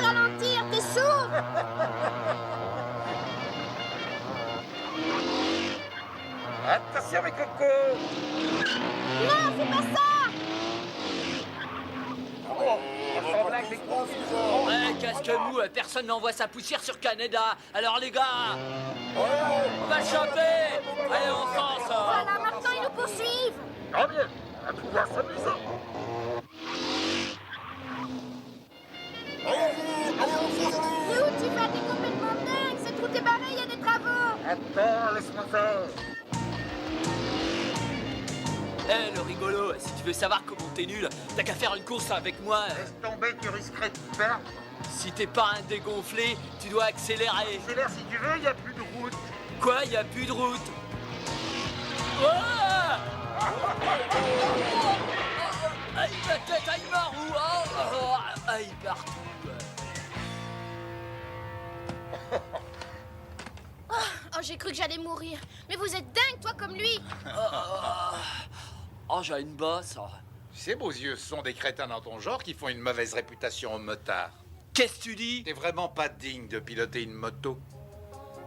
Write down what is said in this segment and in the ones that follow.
ralentir, t'es sourd? Attention mes cocos! Non, fais pas ça! Oh, sans blague, les gros. Ouais, casque mou, personne n'envoie sa poussière sur Canada. Alors les gars, on va le choper. Allez, on fonce. Voilà, maintenant ils nous poursuivent! Tant mieux, on va pouvoir s'amuser. Lou, tu vas t'es complètement dingue! Cette route est barrée, il y a des travaux! Attends, laisse-moi faire. Eh, le rigolo, si tu veux savoir comment t'es nul, t'as qu'à faire une course avec moi. Laisse tomber, tu risquerais de perdre. Si t'es pas un dégonflé, tu dois accélérer. Accélère si tu veux, il n'y a plus de route. Quoi, y a plus de route? Ah aïe, ma tête, aïe, ma roue. Aïe, partout. Oh, j'ai cru que j'allais mourir. Mais vous êtes dingue, toi, comme lui! Oh, j'ai une bosse. Ces beaux yeux, ce sont des crétins dans ton genre qui font une mauvaise réputation aux motards. Qu'est-ce que tu dis? T'es vraiment pas digne de piloter une moto.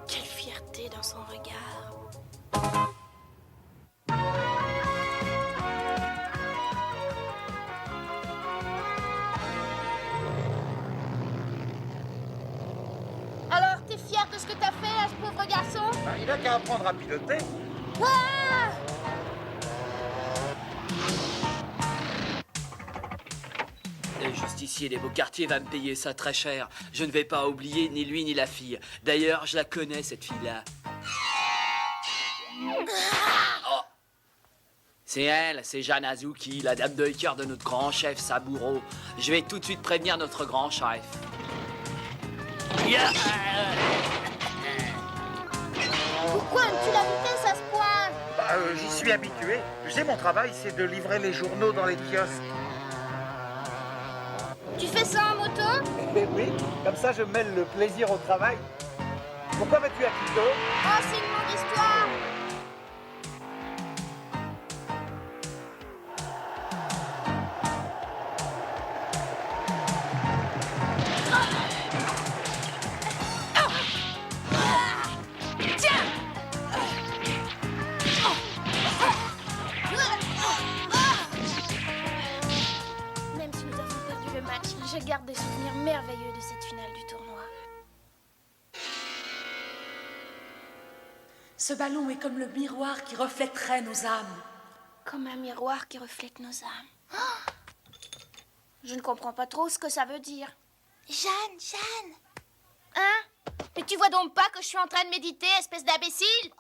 Quelle fierté dans son regard. Alors, t'es fier de ce que t'as fait à ce pauvre garçon? Ben, il a qu'à apprendre à piloter. Ah! Le justicier des Beaux-Quartiers va me payer ça très cher. Je ne vais pas oublier ni lui ni la fille. D'ailleurs, je la connais, cette fille-là. Oh. C'est elle, c'est Jeanne Azuki, la dame de cœur de notre grand chef Saburo. Je vais tout de suite prévenir notre grand chef. Yeah. Pourquoi aimes-tu la vitesse à ce point? J'y suis habitué. Tu sais, mon travail, c'est de livrer les journaux dans les kiosques. Tu fais ça en moto? Eh oui, comme ça, je mêle le plaisir au travail. Pourquoi vas-tu à Quito? Oh, c'est une longue histoire! Même si nous avons perdu le match, je garde des souvenirs merveilleux de cette finale du tournoi. Ce ballon est comme le miroir qui reflèterait nos âmes. Comme un miroir qui reflète nos âmes. Oh, je ne comprends pas trop ce que ça veut dire. Jeanne! Hein? Mais tu vois donc pas que je suis en train de méditer, espèce d'imbécile?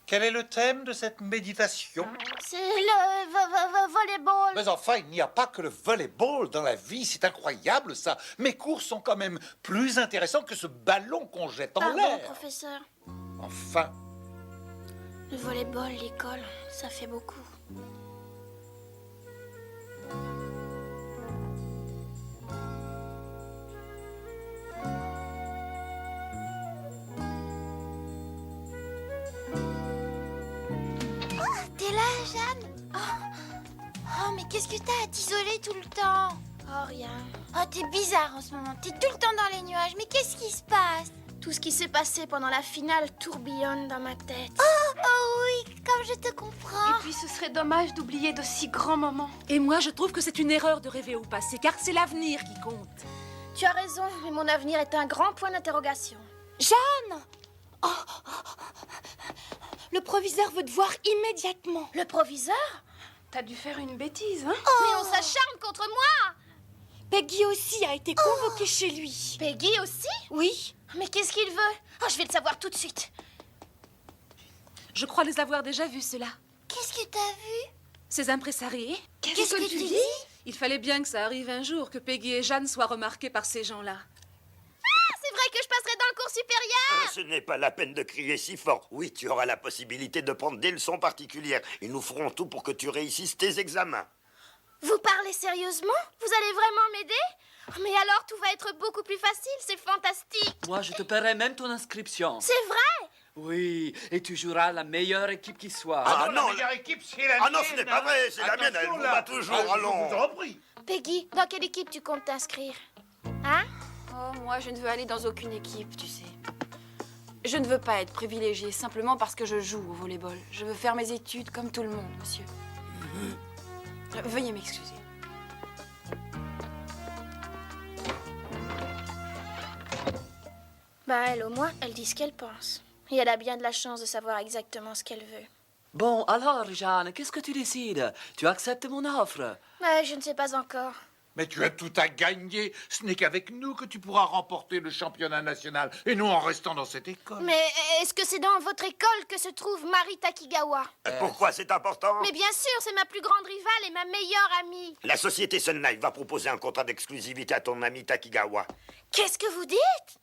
Quel est le thème de cette méditation? C'est le volleyball. Mais enfin, il n'y a pas que le volleyball dans la vie, c'est incroyable ça. Mes cours sont quand même plus intéressants que ce ballon qu'on jette en Pardon, l'air. professeur. Enfin, Le volleyball, l'école, ça fait beaucoup. T'es là, Jeanne? Oh, mais qu'est-ce que t'as à t'isoler tout le temps? Oh, rien. Oh, t'es bizarre en ce moment. T'es tout le temps dans les nuages. Mais qu'est-ce qui se passe? Tout ce qui s'est passé pendant la finale tourbillonne dans ma tête. Oh oui, comme je te comprends. Et puis ce serait dommage d'oublier de si grands moments. Et moi, je trouve que c'est une erreur de rêver au passé, car c'est l'avenir qui compte. Tu as raison, mais mon avenir est un grand point d'interrogation. Jeanne! Le proviseur veut te voir immédiatement. Le proviseur? T'as dû faire une bêtise, hein? Mais on s'acharne contre moi! Peggy aussi a été convoquée chez lui. Peggy aussi? Oui. Mais qu'est-ce qu'il veut? Oh, je vais le savoir tout de suite. Je crois les avoir déjà vus, ceux-là. Qu'est-ce que t'as vu? Ces impresariés. Qu'est-ce que tu dis? Il fallait bien que ça arrive un jour, que Peggy et Jeanne soient remarquées par ces gens-là. Ah, c'est vrai que je passerai dans le cours supérieur! Ce n'est pas la peine de crier si fort. Oui, tu auras la possibilité de prendre des leçons particulières. Et nous ferons tout pour que tu réussisses tes examens. Vous parlez sérieusement? Vous allez vraiment m'aider? Mais alors, tout va être beaucoup plus facile, c'est fantastique! Moi, je te paierai même ton inscription. C'est vrai? Oui, et tu joueras la meilleure équipe qui soit. Ah, non, non, la meilleure équipe, c'est la Ah non, mienne, ce n'est pas hein. vrai, c'est la mienne, elle Attention, vous là. bat toujours, Ah, allons. Je vous en prie. Peggy, dans quelle équipe tu comptes t'inscrire? Hein? Oh, moi, je ne veux aller dans aucune équipe, tu sais. Je ne veux pas être privilégiée simplement parce que je joue au volleyball. Je veux faire mes études comme tout le monde, monsieur. Veuillez m'excuser. Bah, elle, au moins, elle dit ce qu'elle pense. Et elle a bien de la chance de savoir exactement ce qu'elle veut. Bon, alors, Jeanne, qu'est-ce que tu décides? Tu acceptes mon offre? Je ne sais pas encore. Mais tu as tout à gagner. Ce n'est qu'avec nous que tu pourras remporter le championnat national. Et nous en restant dans cette école. Mais est-ce que c'est dans votre école que se trouve Mari Takigawa? Pourquoi c'est important? Mais bien sûr, c'est ma plus grande rivale et ma meilleure amie. La société Sun Life va proposer un contrat d'exclusivité à ton ami Takigawa. Qu'est-ce que vous dites?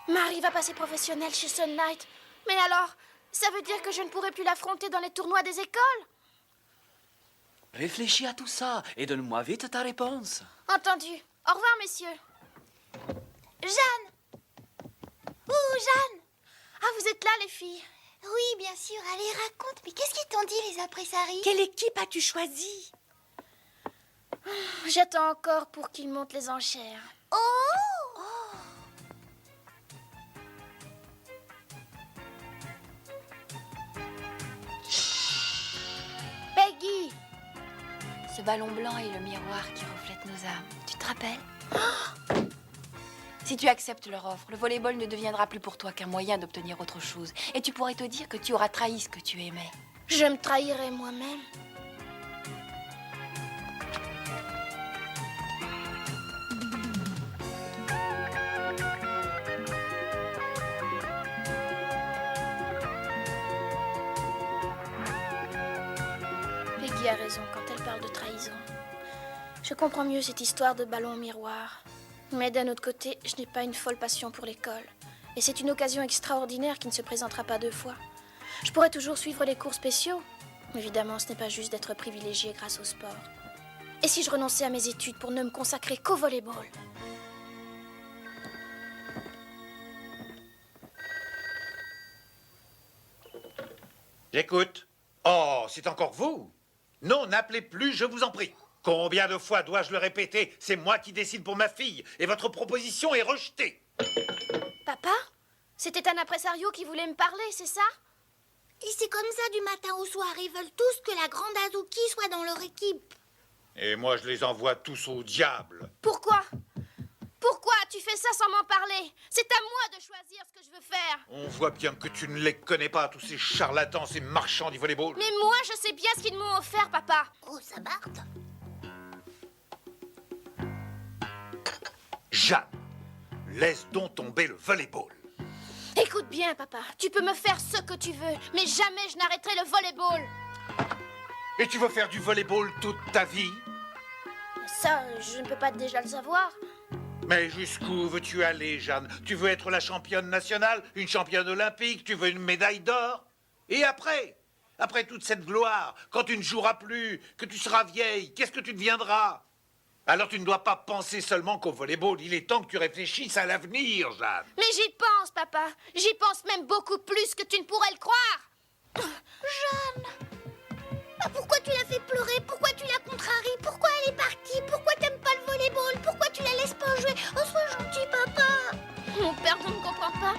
Marie va passer professionnelle chez Sun Knight. Mais alors, ça veut dire que je ne pourrai plus l'affronter dans les tournois des écoles? Réfléchis à tout ça et donne-moi vite ta réponse. Entendu. Au revoir, messieurs. Jeanne! Ouh, Jeanne! Ah, vous êtes là, les filles? Oui, bien sûr. Allez, raconte. Mais qu'est-ce qu'ils t'ont dit, les impresaries? Quelle équipe as-tu choisi? J'attends encore pour qu'ils montent les enchères. Oh! Peggy! Ce ballon blanc est le miroir qui reflète nos âmes. Tu te rappelles? Si tu acceptes leur offre, le volleyball ne deviendra plus pour toi qu'un moyen d'obtenir autre chose. Et tu pourrais te dire que tu auras trahi ce que tu aimais. Je me trahirai moi-même. Peggy a raison quand elle parle de trahison. Je comprends mieux cette histoire de ballon miroir. Mais d'un autre côté, je n'ai pas une folle passion pour l'école. Et c'est une occasion extraordinaire qui ne se présentera pas deux fois. Je pourrais toujours suivre les cours spéciaux. Évidemment, ce n'est pas juste d'être privilégié grâce au sport. Et si je renonçais à mes études pour ne me consacrer qu'au volleyball? J'écoute. Oh, c'est encore vous? Non, n'appelez plus, je vous en prie. Combien de fois dois-je le répéter? C'est moi qui décide pour ma fille, et votre proposition est rejetée. Papa? C'était un impresario qui voulait me parler, c'est ça? Et c'est comme ça du matin au soir. Ils veulent tous que la grande Azuki soit dans leur équipe. Et moi, je les envoie tous au diable. Pourquoi? Pourquoi tu fais ça sans m'en parler? C'est à moi de choisir ce que je veux faire. On voit bien que tu ne les connais pas, tous ces charlatans, ces marchands du volleyball. Mais moi, je sais bien ce qu'ils m'ont offert, papa. Oh, ça barde. Jeanne, laisse donc tomber le volleyball. Écoute bien, papa. Tu peux me faire ce que tu veux, mais jamais je n'arrêterai le volleyball. Et tu veux faire du volleyball toute ta vie? Ça, je ne peux pas déjà le savoir. Mais jusqu'où veux-tu aller, Jeanne? Tu veux être la championne nationale, une championne olympique, tu veux une médaille d'or? Et après? Après toute cette gloire, quand tu ne joueras plus, que tu seras vieille, qu'est-ce que tu deviendras? Alors tu ne dois pas penser seulement qu'au volleyball. Il est temps que tu réfléchisses à l'avenir, Jeanne. Mais j'y pense, papa. J'y pense même beaucoup plus que tu ne pourrais le croire. Jeanne! Ah, pourquoi tu l'as fait pleurer? Pourquoi tu la contraries? Pourquoi elle est partie? Pourquoi t'aimes pas le volleyball? Pourquoi tu la laisses pas jouer? Oh, sois gentil, papa! Mon père ne me comprend pas.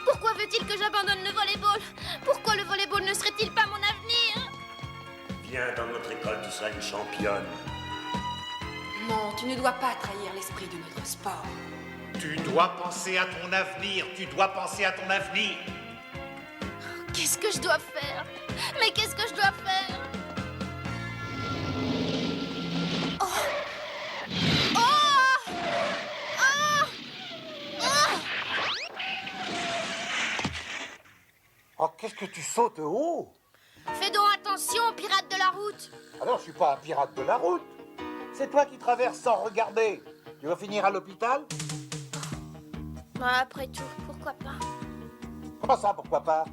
Pourquoi veut-il que j'abandonne le volleyball? Pourquoi le volleyball ne serait-il pas mon avenir? Viens dans notre école, tu seras une championne. Non, tu ne dois pas trahir l'esprit de notre sport. Tu dois penser à ton avenir. Tu dois penser à ton avenir. Qu'est-ce que je dois faire? Mais qu'est-ce que je dois faire? Oh! Oh! Oh! Oh! Oh, qu'est-ce que tu sautes haut? Fais donc attention, pirate de la route! Alors, je suis pas un pirate de la route. C'est toi qui traverses sans regarder. Tu vas finir à l'hôpital? Après tout, pourquoi pas? Comment ça, pourquoi pas?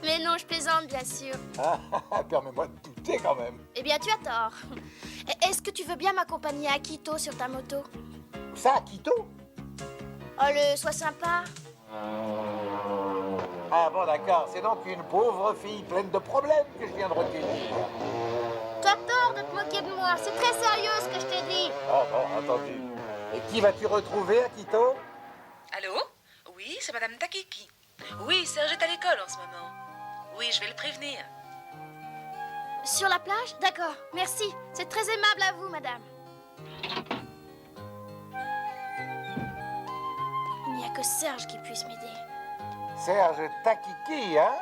Mais non, je plaisante, bien sûr. Permets-moi de douter quand même. Eh bien, tu as tort. Est-ce que tu veux bien m'accompagner à Quito sur ta moto? Ça, Quito? Oh, sois sympa. Ah bon, d'accord. C'est donc une pauvre fille pleine de problèmes que je viens de recueillir. T'as tort de te moquer de moi. C'est très sérieux ce que je t'ai dit. Oh bon, entendu. Et qui vas-tu retrouver à Quito? Allô? Oui, c'est Madame Takiki. Oui, Serge est à l'école en ce moment. Oui, je vais le prévenir. Sur la plage? D'accord. Merci. C'est très aimable à vous, madame. Il n'y a que Serge qui puisse m'aider. Serge Takiki, hein?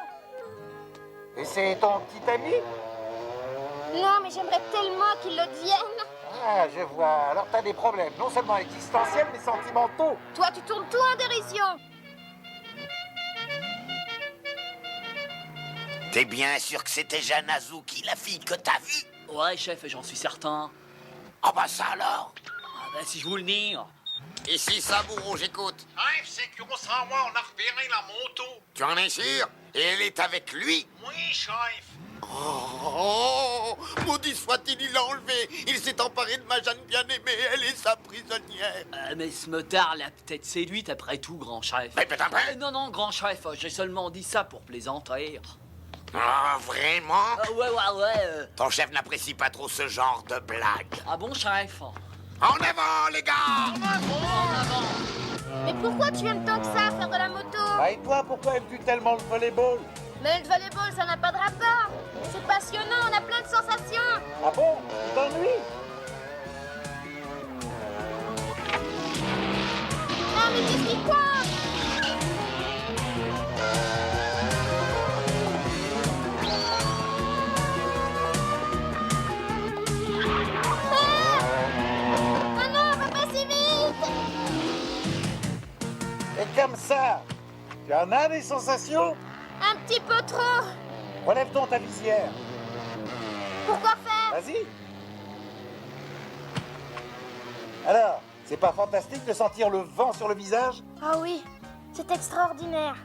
Et c'est ton petit ami? Non, mais j'aimerais tellement qu'il le devienne. Ah, je vois. Alors t'as des problèmes, non seulement existentiels, mais sentimentaux. Toi, tu tournes tout en dérision. T'es bien sûr que c'était Jeanne Azuki, la fille que t'as vue? Ouais, chef, j'en suis certain. Ah bah ça alors. Ah bah, si je vous le dis. Ici, Saburo, j'écoute. Bref, c'est que sans moi, on a repéré la moto. Tu en es sûr? Et elle est avec lui? Oui, chef. Oh, maudit soit-il, il l'a enlevé. Il s'est emparé de ma Jeanne bien-aimée. Elle est sa prisonnière. Mais ce motard l'a peut-être séduite après tout, grand chef. Répète après. Non, non, grand chef, j'ai seulement dit ça pour plaisanter. Ah, vraiment? Ouais. Ton chef n'apprécie pas trop ce genre de blague. Ah bon, chef? En avant, les gars! Mais pourquoi tu aimes tant que ça faire de la moto? Ah, et toi, pourquoi aimes-tu tellement le volleyball? Mais le volleyball, ça n'a pas de rapport. C'est passionnant, on a plein de sensations. Ah bon? Tu t'ennuies? Ah, mais qu'est-ce qui coince? Ah non, va pas si vite. Et comme ça, tu en as des sensations? Un petit peu trop. Relève donc ta visière. Pourquoi faire? Vas-y. Alors, c'est pas fantastique de sentir le vent sur le visage? Ah oui, c'est extraordinaire.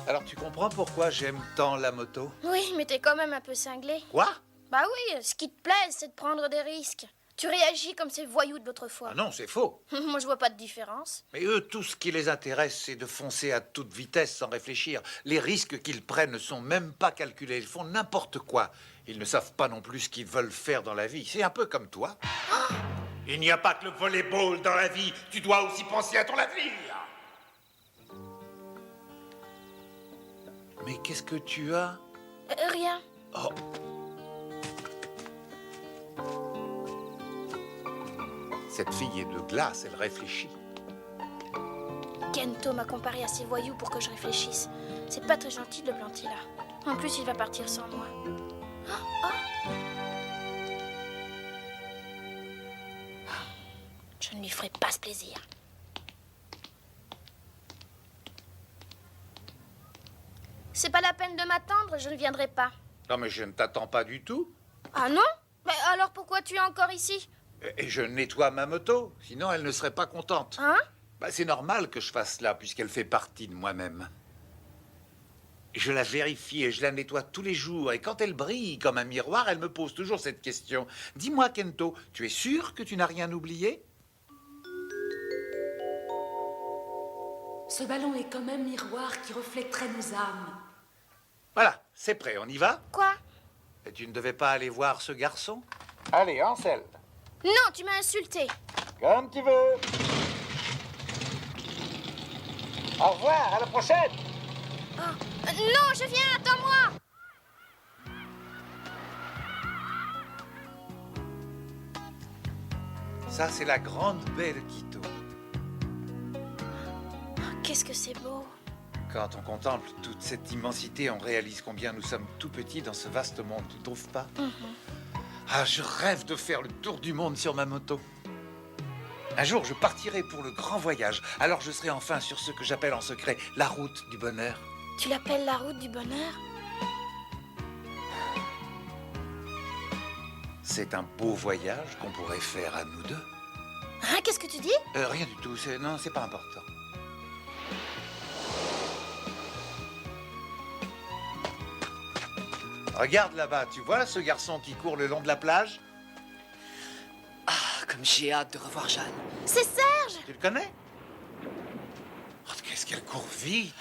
Alors tu comprends pourquoi j'aime tant la moto? Oui, mais t'es quand même un peu cinglé. Quoi? Bah oui, ce qui te plaît, c'est de prendre des risques. Tu réagis comme ces voyous de l'autre fois. Ah non, c'est faux. Moi, je vois pas de différence. Mais eux, tout ce qui les intéresse, c'est de foncer à toute vitesse sans réfléchir. Les risques qu'ils prennent ne sont même pas calculés. Ils font n'importe quoi. Ils ne savent pas non plus ce qu'ils veulent faire dans la vie. C'est un peu comme toi. Il n'y a pas que le volleyball dans la vie. Tu dois aussi penser à ton avenir. Mais qu'est-ce que tu as? Rien. Oh. Cette fille est de glace, elle réfléchit. Kento m'a comparé à ces voyous pour que je réfléchisse. C'est pas très gentil de le planter là. En plus, il va partir sans moi. Je ne lui ferai pas ce plaisir. C'est pas la peine de m'attendre, je ne viendrai pas. Non, mais je ne t'attends pas du tout. Ah non? Mais alors pourquoi tu es encore ici? Et je nettoie ma moto, sinon elle ne serait pas contente. Hein? Bah, c'est normal que je fasse cela, puisqu'elle fait partie de moi-même. Je la vérifie et je la nettoie tous les jours. Et quand elle brille comme un miroir, elle me pose toujours cette question. Dis-moi, Kento, tu es sûr que tu n'as rien oublié? Ce ballon est comme un miroir qui reflèterait nos âmes. Voilà, c'est prêt, on y va? Quoi? Et tu ne devais pas aller voir ce garçon? Allez, Ansel. Non, tu m'as insulté. Comme tu veux. Au revoir, à la prochaine. Non, je viens, attends-moi. Ça, c'est la grande baie de Quito. Qu'est-ce que c'est beau. Quand on contemple toute cette immensité, on réalise combien nous sommes tout petits dans ce vaste monde, tu ne trouves pas? Ah, je rêve de faire le tour du monde sur ma moto. Un jour, je partirai pour le grand voyage. Alors je serai enfin sur ce que j'appelle en secret la route du bonheur. Tu l'appelles la route du bonheur? C'est un beau voyage qu'on pourrait faire à nous deux. Hein, qu'est-ce que tu dis? Rien du tout, non, c'est pas important. Regarde là-bas, tu vois ce garçon qui court le long de la plage? Ah, comme j'ai hâte de revoir Jeanne. C'est Serge! Tu le connais? Oh, qu'est-ce qu'elle court vite!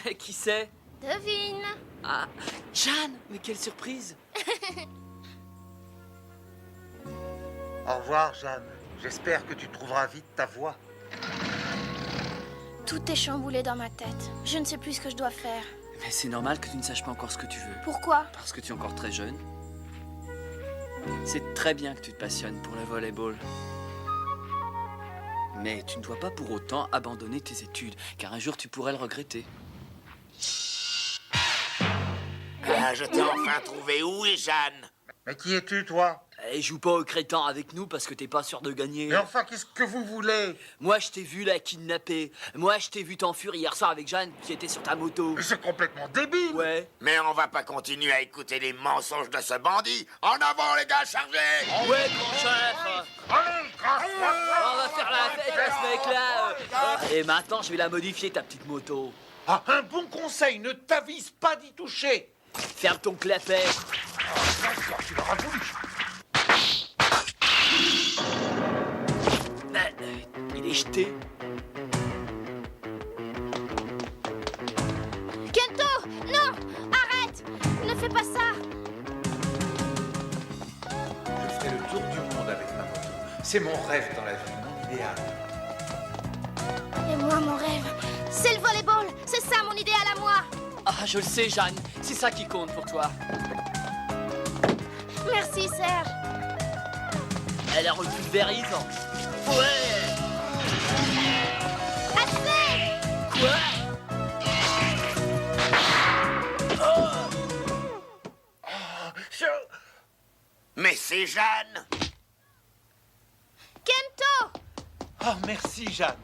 Mais qui c'est? Devine. Ah, Jeanne, mais quelle surprise! Au revoir, Jeanne. J'espère que tu trouveras vite ta voie. Tout est chamboulé dans ma tête. Je ne sais plus ce que je dois faire. Mais c'est normal que tu ne saches pas encore ce que tu veux. Pourquoi? Parce que tu es encore très jeune. C'est très bien que tu te passionnes pour le volleyball. Mais tu ne dois pas pour autant abandonner tes études, car un jour tu pourrais le regretter. Ah, je t'ai enfin trouvé. Où est Jeanne? Mais qui es-tu, toi? Et joue pas au crétin avec nous parce que t'es pas sûr de gagner. Mais enfin, qu'est-ce que vous voulez? Moi, je t'ai vu la kidnapper. Moi, je t'ai vu t'enfuir hier soir avec Jeanne qui était sur ta moto. Mais c'est complètement débile! Ouais. Mais on va pas continuer à écouter les mensonges de ce bandit. En avant, les gars, chargez! Ouais, grand chef. Allez, On va faire la fête à ce mec-là. Et maintenant, je vais la modifier, ta petite moto. Ah, un bon conseil, ne t'avise pas d'y toucher! Ferme ton clapet. tu l'auras voulu! Il est jeté. Kento! Non! Arrête! Ne fais pas ça! Je ferai le tour du monde avec ma moto. C'est mon rêve dans la vie, mon idéal. Et moi, mon rêve, c'est le volleyball! C'est ça mon idéal à moi! Ah, je le sais, Jeanne. C'est ça qui compte pour toi. Merci, Serge! Elle est repulvérisante. Ouais. Assez! Quoi? Mais c'est Jeanne! Kento! Oh, merci, Jeanne.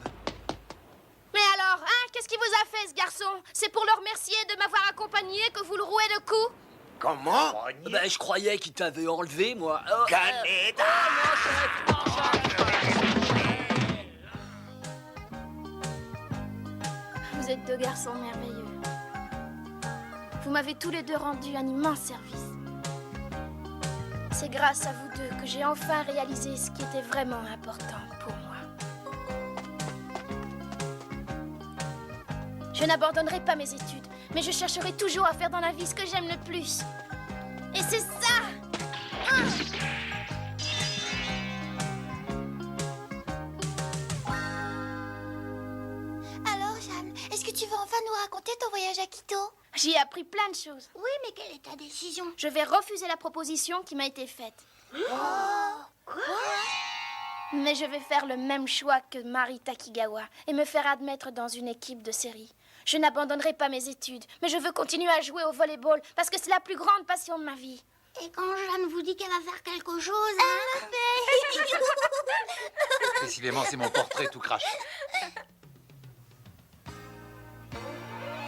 Mais alors, hein? Qu'est-ce qu'il vous a fait, ce garçon? C'est pour le remercier de m'avoir accompagné que vous le rouez de coups? Comment? Ben, je croyais qu'il t'avait enlevé, moi. Oh, Caneda! Vous êtes deux garçons merveilleux. Vous m'avez tous les deux rendu un immense service. C'est grâce à vous deux que j'ai enfin réalisé ce qui était vraiment important pour moi. Je n'abandonnerai pas mes études, mais je chercherai toujours à faire dans la vie ce que j'aime le plus. Et c'est ça! Alors, Jeanne, est-ce que tu vas enfin nous raconter ton voyage à Quito? J'y ai appris plein de choses. Oui, mais quelle est ta décision? Je vais refuser la proposition qui m'a été faite. Mais je vais faire le même choix que Mari Takigawa et me faire admettre dans une équipe de série. Je n'abandonnerai pas mes études, mais je veux continuer à jouer au volleyball parce que c'est la plus grande passion de ma vie. Et quand Jeanne vous dit qu'elle va faire quelque chose, elle le fait. Décidément, c'est mon portrait tout craché.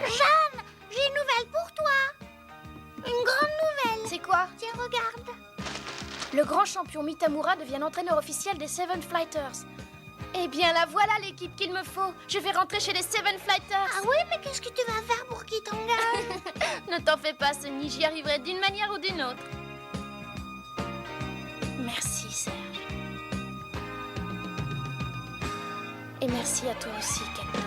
Jeanne, j'ai une nouvelle pour toi. Une grande nouvelle. C'est quoi? Tiens, regarde. Le grand champion Mitamura devient l'entraîneur officiel des Seven Flighters. Eh bien, la voilà l'équipe qu'il me faut. Je vais rentrer chez les Seven Flighters. Ah oui, mais qu'est-ce que tu vas faire pour qu'il t'engage? Ne t'en fais pas, Sonny, j'y arriverai d'une manière ou d'une autre. Merci, Serge. Et merci à toi aussi, Kento.